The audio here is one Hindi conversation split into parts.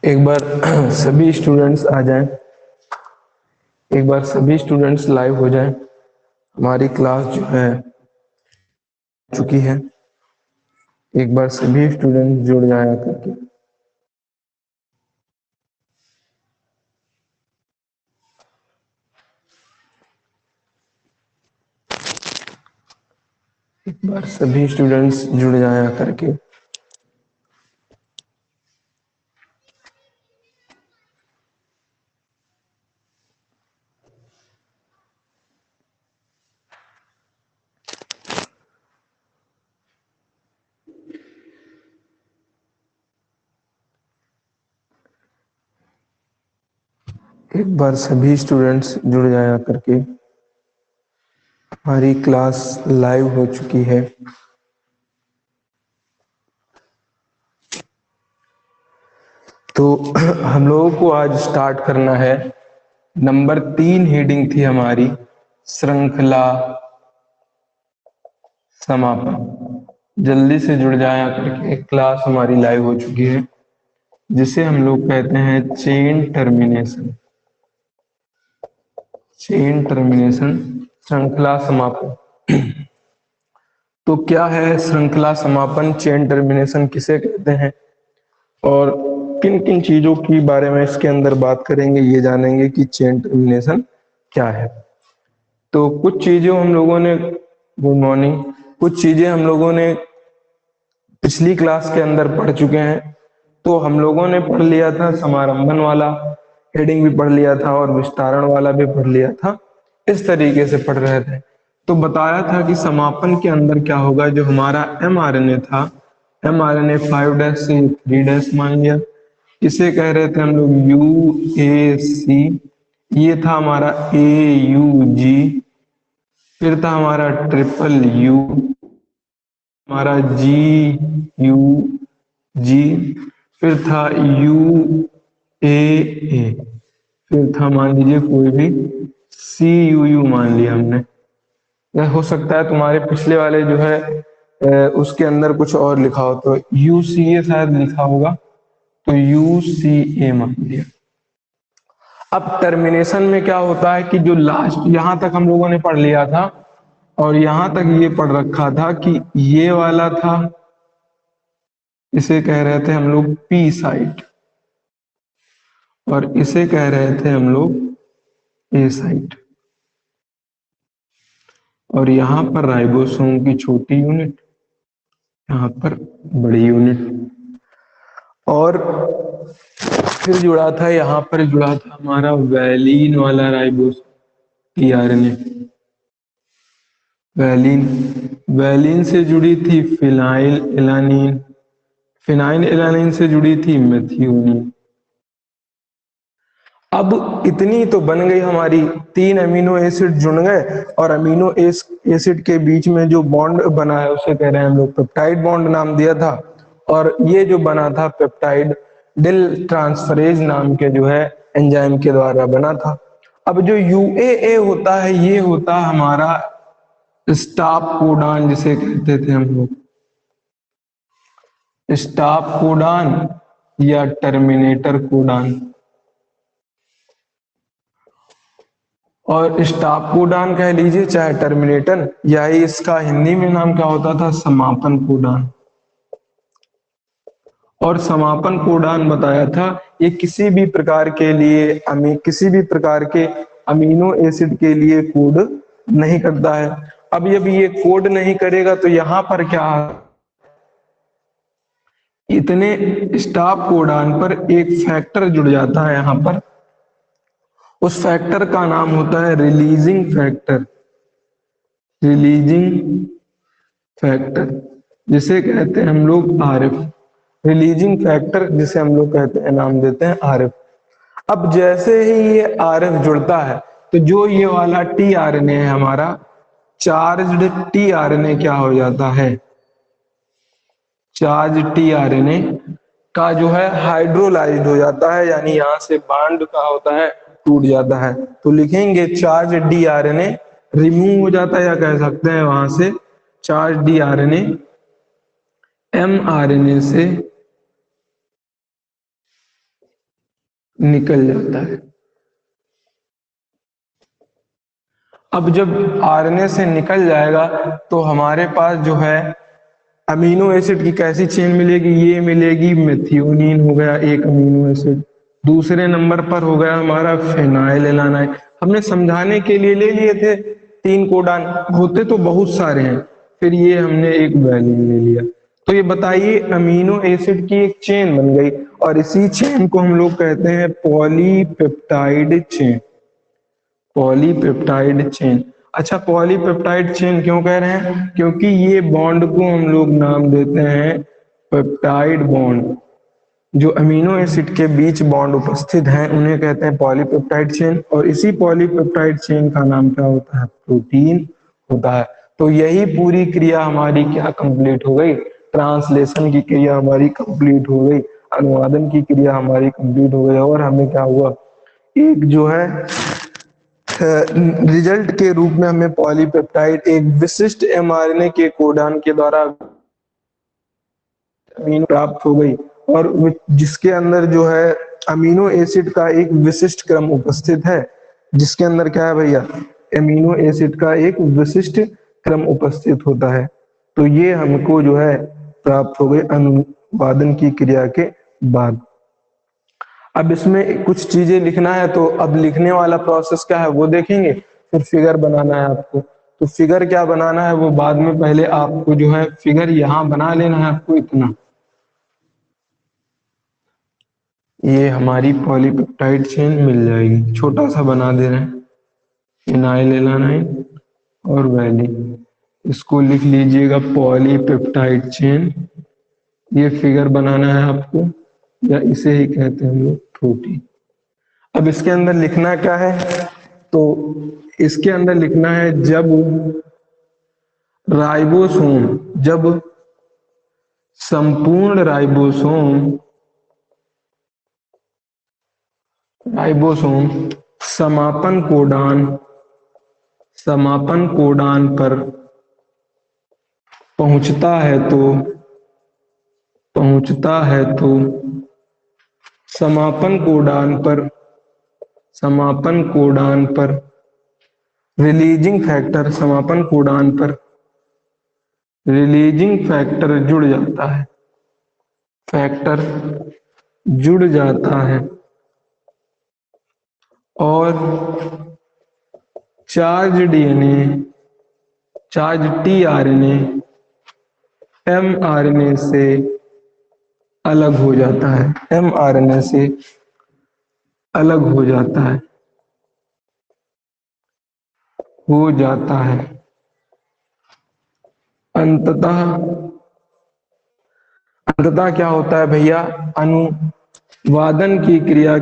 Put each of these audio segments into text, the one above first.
एक बार सभी स्टूडेंट्स आ जाएं। एक बार सभी स्टूडेंट्स लाइव हो जाएं। हमारी क्लास जो है चुकी है। एक बार सभी स्टूडेंट्स जुड़ जाया करके। एक बार सभी स्टूडेंट्स जुड़ जाया करके। एक बार सभी स्टूडेंट्स जुड़ जाया करके। हमारी क्लास लाइव हो चुकी है। तो हम लोगों को आज स्टार्ट करना है। नंबर 3 हेडिंग थी हमारी श्रृंखला समापन। जल्दी से जुड़ जाया करके। क्लास हमारी लाइव हो चुकी है जिसे हम लोग कहते हैं चेन टर्मिनेशन। चेन टर्मिनेशन श्रृंखला समापन। तो क्या है श्रृंखला समापन, चेन टर्मिनेशन किसे कहते हैं और किन किन चीजों के बारे में इसके अंदर बात करेंगे, ये जानेंगे कि चेन टर्मिनेशन क्या है। तो कुछ चीजें हम लोगों ने, गुड मॉर्निंग, कुछ चीजें हम लोगों ने पिछली क्लास के अंदर पढ़ चुके हैं। तो हम लोगों ने पढ़ लिया था समारंभन वाला हेडिंग भी पढ़ लिया था और विस्तारण वाला भी पढ़ लिया था। इस तरीके से पढ़ रहे थे। तो बताया था कि समापन के अंदर क्या होगा। जो हमारा mRNA था, mRNA 5' से 3' मान लिया। इसे कह रहे थे हम लोग UAC। ये था हमारा AUG। फिर था हमारा UU, हमारा GUG। फिर था UAA। फिर था मान लीजिए कोई भी CUU मान लिया हमने। या हो सकता है तुम्हारे पिछले वाले जो है उसके अंदर कुछ और लिखा हो, तो UCA शायद लिखा होगा, तो UCA मान लिया। अब टर्मिनेशन में क्या होता है कि जो लास्ट यहां तक हम लोगों ने पढ़ लिया था और यहां तक ये पढ़ रखा था कि ये वाला था, इसे कह रहे थे हम लोग P साइट और इसे कह रहे थे हम लोग A साइट। और यहाँ पर राइबोसोम की छोटी यूनिट, यहाँ पर बड़ी यूनिट। और फिर जुड़ा था, यहाँ पर जुड़ा था हमारा वैलीन वाला राइबोसोम tRNA। वैलीन, वैलीन से जुड़ी थी फिनाइल एलानीन, फिनाइल एलानीन से जुड़ी थी मेथियोनिन। अब इतनी तो बन गई हमारी, 3 अमीनो एसिड जुड़ गए और अमीनो एसिड के बीच में जो बॉन्ड बना है उसे कह रहे हैं हम लोग पेप्टाइड बॉन्ड नाम दिया था। और ये जो बना था पेप्टाइड डिल ट्रांसफरेज नाम के जो है एंजाइम के द्वारा बना था। अब जो UAA होता है ये होता है हमारा स्टॉप कोडान, जिसे कहते थे हम लोग स्टॉप कोडान या टर्मिनेटर कोडान। और स्टॉप कोडान कह लीजिए चाहे टर्मिनेटर, या ही इसका हिंदी में नाम क्या होता था, समापन कोडान। और समापन कोडान बताया था ये किसी भी प्रकार के लिए किसी भी प्रकार के अमीनो एसिड के लिए कोड नहीं करता है। अब जब ये कोड नहीं करेगा तो यहाँ पर क्या, इतने स्टॉप कोडान पर एक फैक्टर जुड़ जाता है यहाँ पर। उस फैक्टर का नाम होता है रिलीजिंग फैक्टर। रिलीजिंग फैक्टर जिसे कहते हैं हम लोग RF। रिलीजिंग फैक्टर जिसे हम लोग कहते हैं, नाम देते हैं RF। अब जैसे ही ये RF जुड़ता है तो जो ये वाला tRNA है हमारा, चार्ज्ड tRNA क्या हो जाता है, चार्ज tRNA का जो है हाइड्रोलाइज्ड हो जाता है, यानी यहां से बॉन्ड का होता है टूट जाता है। तो लिखेंगे चार्ज tRNA रिमूव हो जाता है, या कह सकते हैं वहां से चार्ज tRNA mRNA से निकल जाता है। अब जब आरएनए से निकल जाएगा तो हमारे पास जो है अमीनो एसिड की कैसी चेन मिलेगी, ये मिलेगी। मेथियोनिन हो गया एक अमीनो एसिड। दूसरे नंबर पर हो गया हमारा फेनाइलएलानाइन। हमने समझाने के लिए ले लिए थे 3 कोडान, होते तो बहुत सारे हैं, फिर ये हमने एक वैलिन ले लिया। तो ये बताइए अमीनो एसिड की एक चेन बन गई, और इसी चेन को हम लोग कहते हैं पॉलीपेप्टाइड चेन। Polypeptide chain. अच्छा, पॉलीपेप्टाइड चेन क्यों कह रहे हैं? क्योंकि ये बॉन्ड को हम लोग नाम देते हैं पेप्टाइड बॉन्ड। जो अमीनो एसिड के बीच बॉन्ड उपस्थित हैं उन्हें कहते हैं पॉलीपेप्टाइड चेन, और इसी पॉलीपेप्टाइड चेन का नाम क्या होता है? प्रोटीन होता है। तो यही पूरी क्रिया हमारी क्या कंप्लीट हो गई? ट्रांसलेशन की क्रिया हमारी कंप्लीट हो गई, अनुवादन की क्रिया हमारी कंप्लीट हो गई। और हमें क्या हुआ? एक जो है रिजल्ट के रूप में हमें पॉलीपेप्टाइड एक विशिष्ट एमआरएनए के कोडान के द्वारा अमीनो प्राप्त हो गई, और जिसके अंदर जो है अमीनो एसिड का एक विशिष्ट क्रम उपस्थित है। जिसके अंदर क्या है भैया? अमीनो एसिड का एक विशिष्ट क्रम उपस्थित होता है। तो ये हमको जो है प्राप्त हो गई अनुवादन की क्रिया के बाद। अब इसमें कुछ चीजें लिखना है, तो अब लिखने वाला प्रोसेस क्या है वो देखेंगे। फिर फिगर बनाना है आपको। तो फिगर क्या बनाना है वो बाद में, पहले आपको जो है फिगर यहाँ बना लेना है आपको इतना। ये हमारी पॉलीपेप्टाइड चेन मिल जाएगी, छोटा सा बना दे रहे हैं। फिनाइलएलानाइन और वैलिन, इसको लिख लीजिएगा पॉलीपेप्टाइड चेन। ये फिगर बनाना है आपको, या इसे ही कहते हैं हम लोग प्रोटीन। अब इसके अंदर लिखना क्या है? तो इसके अंदर लिखना है राइबोसोम जब संपूर्ण राइबोसोम समापन कोडान पर पहुंचता है तो समापन कोडान पर रिलीजिंग फैक्टर जुड़ जाता है और चार्ज टीआरएनए एमआरएनए से अलग हो जाता है। एमआरएनए से अलग हो जाता है अंततः क्या होता है भैया? अनुवादन की क्रिया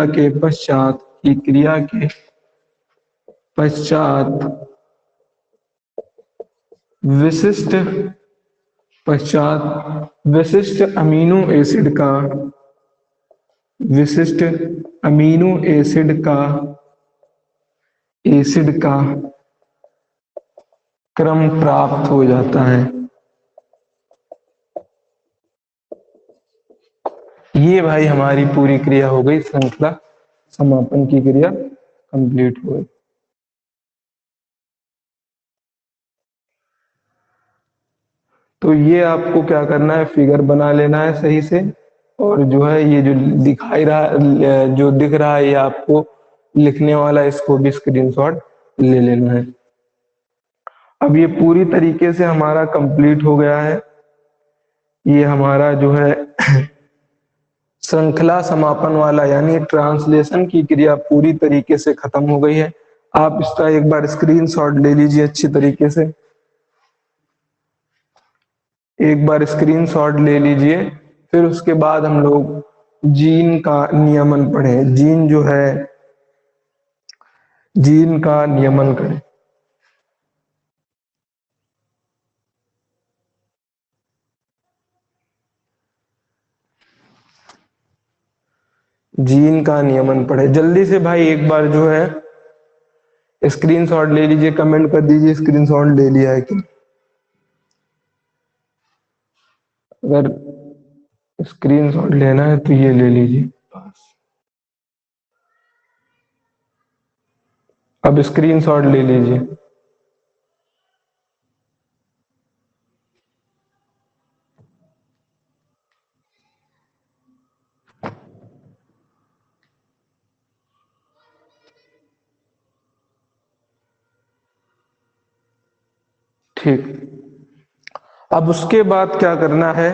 के पश्चात विशिष्ट विशिष्ट अमीनो एसिड का क्रम प्राप्त हो जाता है। ये भाई हमारी पूरी क्रिया हो गई, श्रृंखला समापन की क्रिया कंप्लीट हो गई। तो ये आपको क्या करना है? फिगर बना लेना है सही से, और जो है ये जो दिख रहा है ये आपको लिखने वाला, इसको भी स्क्रीनशॉट ले लेना है। अब ये पूरी तरीके से हमारा कंप्लीट हो गया है। ये हमारा जो है श्रृंखला समापन वाला यानी ट्रांसलेशन की क्रिया पूरी तरीके से खत्म हो गई है। आप इसका एक बार स्क्रीनशॉट ले लीजिए अच्छी तरीके से। एक बार स्क्रीनशॉट ले लीजिए, फिर उसके बाद हम लोग जीन का नियमन पढ़ें। जीन का नियमन करें। जीन का नियमन पढ़े जल्दी से भाई। एक बार जो है स्क्रीनशॉट ले लीजिए, कमेंट कर दीजिए स्क्रीनशॉट ले लिया है कि। अगर स्क्रीनशॉट लेना है तो ये ले लीजिए पास। अब स्क्रीनशॉट ले लीजिए। ठीक। अब उसके बाद क्या करना है,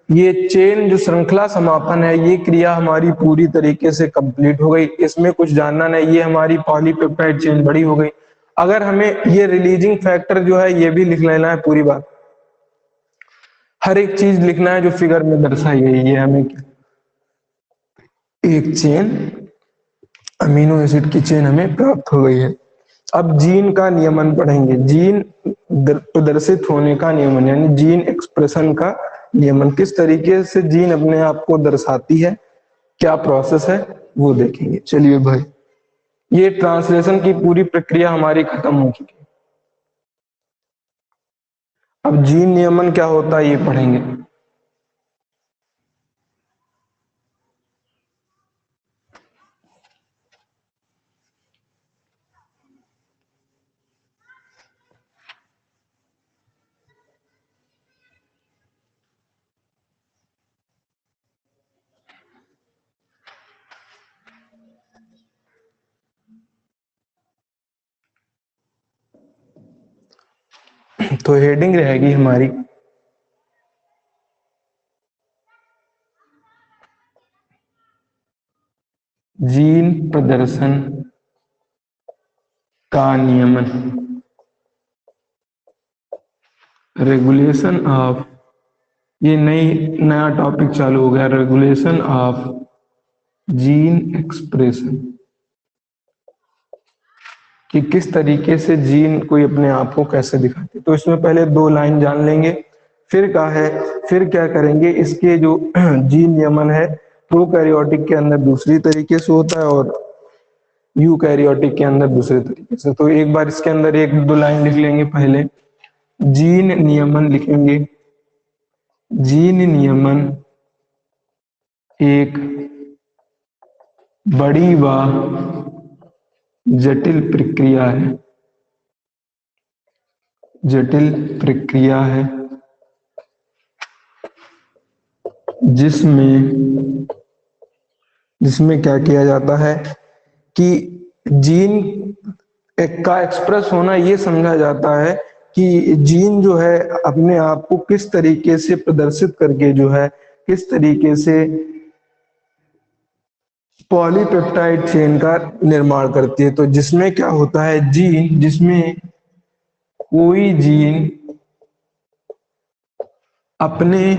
ये चेन जो श्रृंखला समापन है, ये क्रिया हमारी पूरी तरीके से कंप्लीट हो गई। इसमें कुछ जानना नहीं, ये हमारी पॉलीपेप्टाइड चेन बड़ी हो गई। अगर हमें ये रिलीजिंग फैक्टर जो है ये भी लिख लेना है, पूरी बात, हर एक चीज लिखना है जो फिगर में दर्शाई गई है। हमें एक चेन, अमीनो एसिड की चेन हमें प्राप्त हो गई है। अब जीन का नियमन पढ़ेंगे। जीन प्रदर्शित होने का नियमन, यानी जीन एक्सप्रेशन का नियमन, किस तरीके से जीन अपने आप को दर्शाती है, क्या प्रोसेस है, वो देखेंगे। चलिए भाई, ये ट्रांसलेशन की पूरी प्रक्रिया हमारी खत्म हो चुकी है। अब जीन नियमन क्या होता है ये पढ़ेंगे। तो हेडिंग रहेगी हमारी जीन प्रदर्शन का नियमन, रेगुलेशन ऑफ, ये नया टॉपिक चालू हो गया, रेगुलेशन ऑफ जीन एक्सप्रेशन, कि किस तरीके से जीन कोई अपने आप को कैसे दिखाते। तो इसमें पहले दो लाइन जान लेंगे, फिर क्या है, फिर क्या करेंगे, इसके जो जीन नियमन है प्रोकैरियोटिक के अंदर दूसरी तरीके से होता है और यूकैरियोटिक के अंदर दूसरे तरीके से। तो एक बार इसके अंदर एक दो लाइन लिख लेंगे। पहले जीन नियमन लिखेंगे। जीन नियमन एक बड़ी व जटिल प्रक्रिया है, जटिल प्रक्रिया है जिसमें जिसमें क्या किया जाता है कि जीन का एक्सप्रेस होना ये समझा जाता है कि जीन जो है अपने आप को किस तरीके से प्रदर्शित करके जो है किस तरीके से पॉलीपेप्टाइड चेन का निर्माण करती है। तो जिसमें क्या होता है, जीन, जिसमें कोई जीन अपने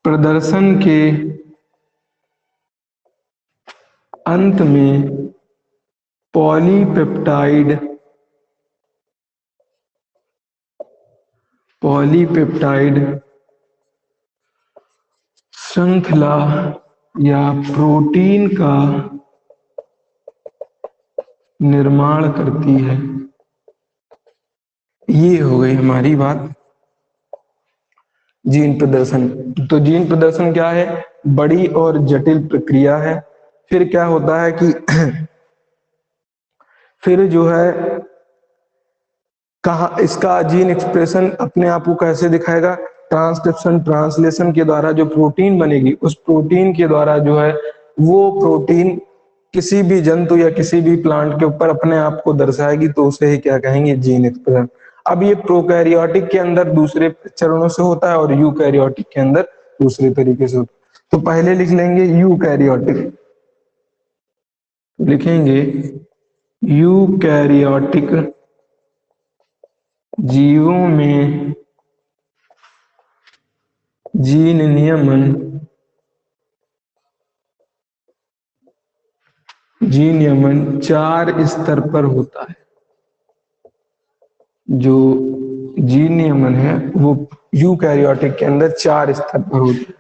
प्रदर्शन के अंत में पॉलीपेप्टाइड श्रृंखला या प्रोटीन का निर्माण करती है। ये हो गई हमारी बात जीन प्रदर्शन। तो जीन प्रदर्शन क्या है, बड़ी और जटिल प्रक्रिया है। फिर क्या होता है कि फिर जो है कहा इसका जीन एक्सप्रेशन अपने आप को कैसे दिखाएगा, ट्रांसक्रिप्शन ट्रांसलेशन के द्वारा जो प्रोटीन बनेगी उस प्रोटीन के द्वारा जो है वो प्रोटीन किसी भी जंतु या किसी भी प्लांट के ऊपर अपने आप को दर्शाएगी, तो उसे ही क्या कहेंगे, जीन एक्सप्रेशन। अब ये प्रोकैरियोटिक के अंदर दूसरे चरणों से होता है और यूकैरियोटिक के अंदर दूसरे तरीके से होता है। तो पहले लिख लेंगे यूकैरियोटिक, लिखेंगे यूकैरियोटिक जीवों में जीन नियमन चार स्तर पर होता है। जो जीन नियमन है वो यूकैरियोटिक के अंदर चार स्तर पर होता है,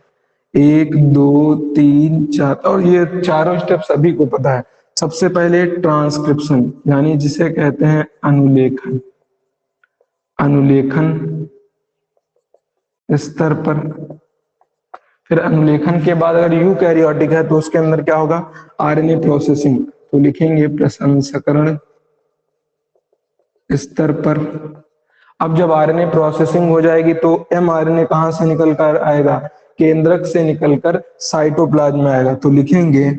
1 2 3 4, और ये चारों स्टेप सभी को पता है। सबसे पहले ट्रांसक्रिप्शन, यानी जिसे कहते हैं अनुलेखन। अनुलेखन स्तर पर। फिर अनुलेखन के बाद अगर यूकैरियोटिक है तो उसके अंदर क्या होगा, आरएनए प्रोसेसिंग, तो लिखेंगे प्रसंस्करण स्तर पर। अब जब आरएनए प्रोसेसिंग हो जाएगी तो एमआरएनए कहां से निकल कर आएगा, केंद्रक से निकलकर साइटोप्लाज्म में आएगा, तो लिखेंगे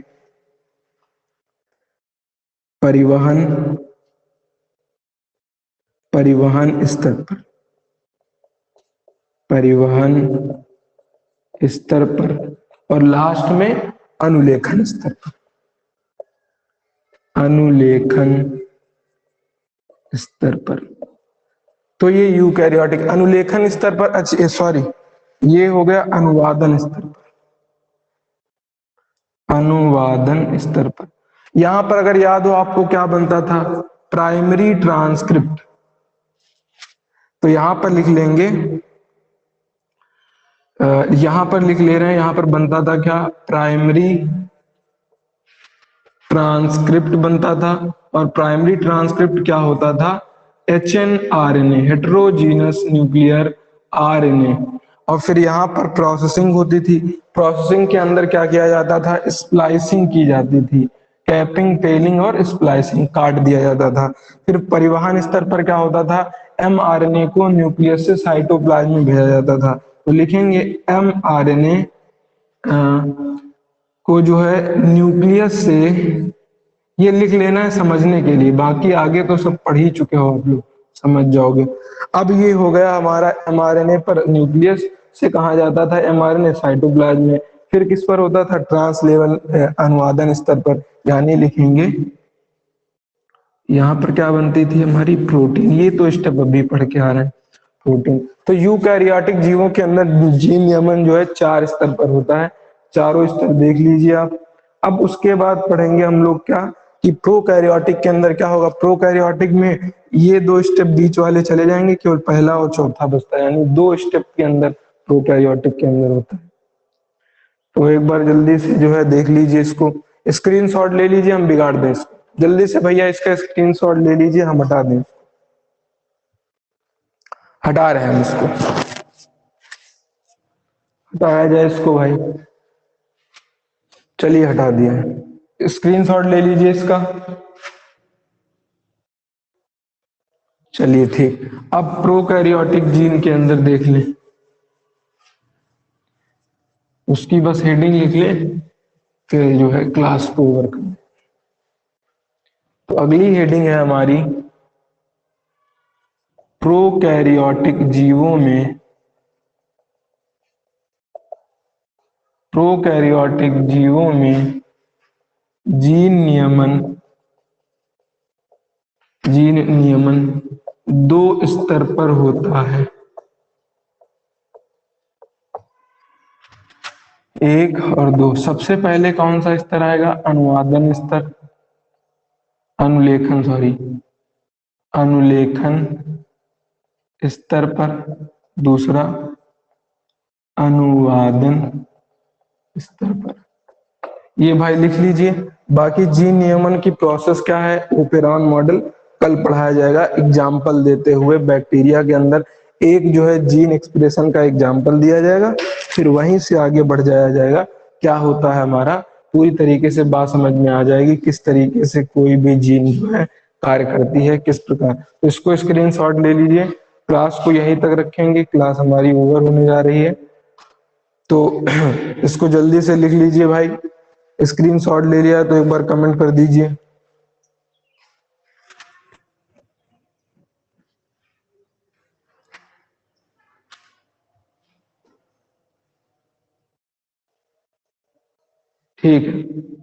परिवहन परिवहन स्तर पर, परिवहन स्तर पर। और लास्ट में अनुलेखन स्तर पर, अनुलेखन स्तर पर। तो ये यूकैरियोटिक अनुलेखन स्तर पर, अच्छा सॉरी, ये हो गया अनुवादन स्तर पर, अनुवादन स्तर पर। यहां पर अगर याद हो आपको क्या बनता था, प्राइमरी ट्रांसक्रिप्ट, तो यहां पर लिख लेंगे, यहां पर लिख ले रहे हैं, यहां पर बनता था क्या, प्राइमरी ट्रांसक्रिप्ट बनता था। और प्राइमरी ट्रांसक्रिप्ट क्या होता था, H N R N A, heterogeneous nuclear R N A. और फिर यहाँ पर प्रोसेसिंग होती थी, प्रोसेसिंग के अंदर क्या किया जाता था, स्प्लाइसिंग की जाती थी, कैपिंग, टेलिंग और स्प्लाइसिंग, काट दिया जाता था। फिर परिवहन स्तर पर क्या होता था, एमआरएनए को न्यूक्लियस से साइटोप्लाज्म में भेजा जाता था, तो लिखेंगे एमआरएनए को जो है न्यूक्लियस से, ये लिख लेना है समझने के लिए, बाकी आगे तो सब पढ़ ही चुके हो आप लोग, समझ जाओगे। अब ये हो गया हमारा एमआरएनए पर न्यूक्लियस से कहा जाता था, एमआरएनए साइटोप्लाज्म में। फिर किस पर होता था, ट्रांस लेवल अनुवादन स्तर पर, यानी लिखेंगे यहाँ पर क्या बनती थी हमारी, प्रोटीन। ये तो स्टेप अभी पढ़ के आ रहे हैं, प्रोटीन। तो यूकैरियोटिक जीवों के अंदर जीन नियमन जो है 4 स्तर पर होता है, चारों स्तर देख लीजिए आप। अब उसके बाद पढ़ेंगे हम लोग क्या, कि प्रोकैरियोटिक के अंदर क्या होगा, प्रोकैरियोटिक में ये 2 स्टेप बीच वाले चले जाएंगे, केवल पहला और चौथा बचता है, यानी 2 स्टेप के अंदर प्रोकैरियोटिक के अंदर होता है। तो एक बार जल्दी से जो है देख लीजिए, इसको स्क्रीनशॉट ले लीजिए, हम बिगाड़ दें इसको जल्दी से, भैया इसका स्क्रीनशॉट ले लीजिए, हम हटा दें, हटा रहे हैं हम इसको, हटाया जाए इसको भाई, चलिए हटा दिया। स्क्रीनशॉट ले लीजिए इसका, चलिए ठीक। अब प्रोकैरियोटिक जीन के अंदर देख लें, उसकी बस हेडिंग लिख ले, फिर जो है क्लास को ओवर कर। तो अगली हेडिंग है हमारी, प्रोकैरियोटिक जीवों में, प्रोकैरियोटिक जीवों में जीन नियमन, जीन नियमन 2 स्तर पर होता है, 1 और 2। सबसे पहले कौन सा स्तर आएगा, अनुवादन स्तर, अनुलेखन सॉरी, अनुलेखन स्तर पर। दूसरा अनुवादन स्तर पर, ये भाई लिख लीजिए। बाकी जीन नियमन की प्रोसेस क्या है, ओपेरॉन मॉडल कल पढ़ाया जाएगा, एग्जाम्पल देते हुए बैक्टीरिया के अंदर एक जो है जीन एक्सप्रेशन का एग्जाम्पल दिया जाएगा, फिर वहीं से आगे बढ़ जाया जाएगा, क्या होता है हमारा, पूरी तरीके से बात समझ में आ जाएगी, किस तरीके से कोई भी जीन जो है कार्य करती है, किस प्रकार। तो इसको स्क्रीनशॉट ले लीजिए, क्लास को यहीं तक रखेंगे, क्लास हमारी ओवर होने जा रही है, तो इसको जल्दी से लिख लीजिए भाई। स्क्रीनशॉट ले लिया तो एक बार कमेंट कर दीजिए। ठीक है।